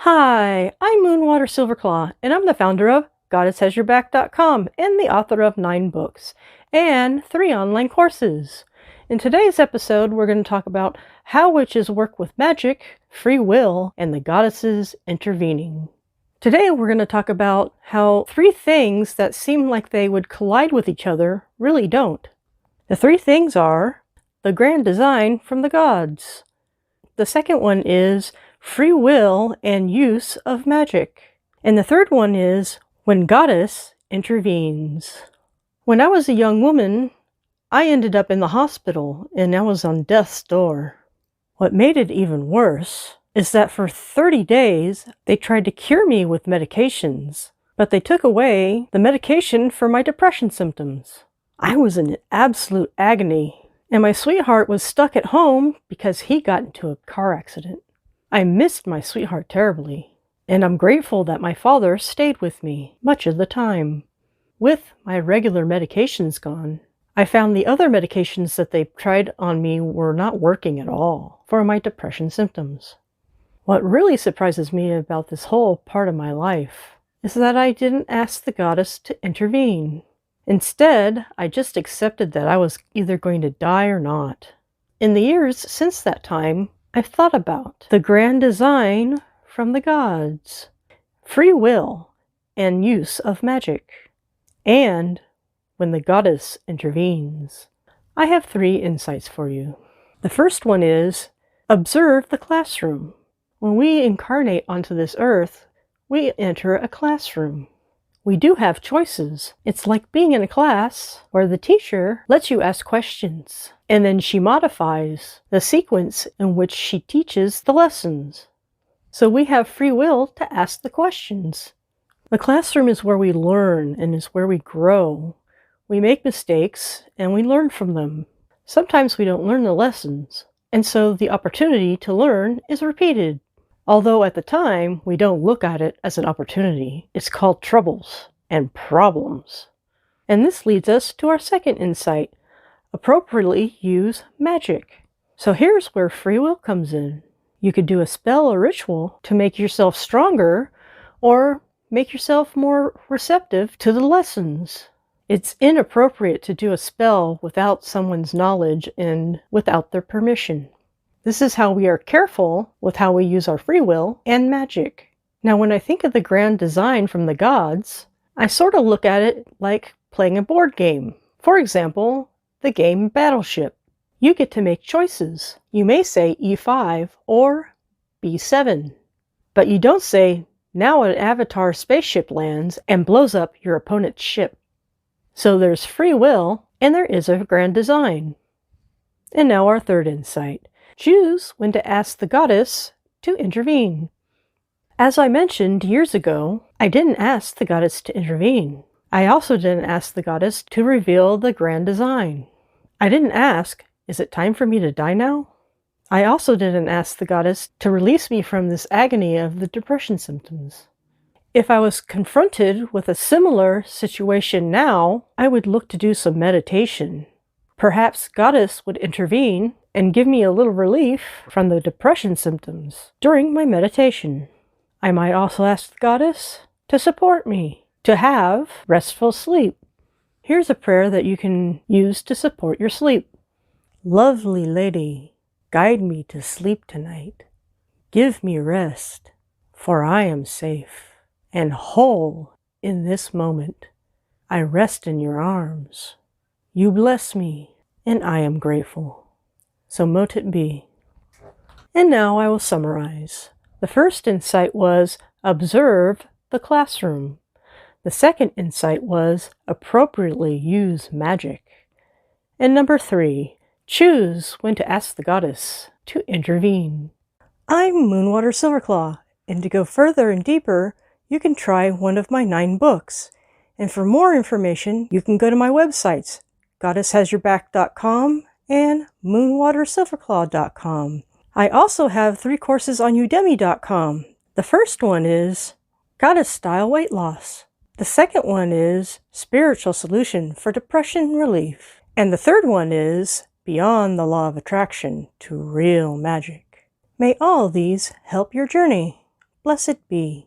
Hi, I'm Moonwater SilverClaw, and I'm the founder of GoddessHasYourBack.com and the author of 9 books and 3 online courses. In today's episode, we're going to talk about how witches work with magic, free will, and the goddesses intervening. Today, we're going to talk about how 3 things that seem like they would collide with each other really don't. The 3 things are the grand design from the gods. The second one is free will and use of magic. And the third one is when goddess intervenes. When I was a young woman, I ended up in the hospital and I was on death's door. What made it even worse is that for 30 days, they tried to cure me with medications, but they took away the medication for my depression symptoms. I was in absolute agony, and my sweetheart was stuck at home because he got into a car accident. I missed my sweetheart terribly, and I'm grateful that my father stayed with me much of the time. With my regular medications gone, I found the other medications that they tried on me were not working at all for my depression symptoms. What really surprises me about this whole part of my life is that I didn't ask the goddess to intervene. Instead, I just accepted that I was either going to die or not. In the years since that time, I've thought about the grand design from the gods, free will and use of magic, and when the goddess intervenes. I have 3 insights for you. The first one is observe the classroom. When we incarnate onto this earth, we enter a classroom. We do have choices. It's like being in a class where the teacher lets you ask questions, and then she modifies the sequence in which she teaches the lessons. So we have free will to ask the questions. The classroom is where we learn and is where we grow. We make mistakes and we learn from them. Sometimes we don't learn the lessons, and so the opportunity to learn is repeated. Although at the time, we don't look at it as an opportunity. It's called troubles and problems. And this leads us to our second insight: appropriately use magic. So here's where free will comes in. You could do a spell or ritual to make yourself stronger or make yourself more receptive to the lessons. It's inappropriate to do a spell without someone's knowledge and without their permission. This is how we are careful with how we use our free will and magic. Now, when I think of the grand design from the gods, I sort of look at it like playing a board game. For example, the game Battleship. You get to make choices. You may say E5 or B7, but you don't say, now an avatar spaceship lands and blows up your opponent's ship. So there's free will and there is a grand design. And now our third insight. Choose when to ask the goddess to intervene. As I mentioned years ago, I didn't ask the goddess to intervene. I also didn't ask the goddess to reveal the grand design. I didn't ask, is it time for me to die now? I also didn't ask the goddess to release me from this agony of the depression symptoms. If I was confronted with a similar situation now, I would look to do some meditation. Perhaps goddess would intervene and give me a little relief from the depression symptoms during my meditation. I might also ask the goddess to support me, to have restful sleep. Here's a prayer that you can use to support your sleep. Lovely lady, guide me to sleep tonight. Give me rest, for I am safe and whole in this moment. I rest in your arms. You bless me, and I am grateful. So mote it be. And now I will summarize. The first insight was observe the classroom. The second insight was appropriately use magic. And number 3, choose when to ask the goddess to intervene. I'm Moonwater SilverClaw, and to go further and deeper, you can try one of my 9 books. And for more information, you can go to my websites, GoddessHasYourBack.com and MoonwaterSilverClaw.com. I also have 3 courses on Udemy.com. The first one is Goddess Style Weight Loss. The second one is Spiritual Solution for Depression Relief. And the third one is Beyond the Law of Attraction to Real Magic. May all these help your journey. blessed be.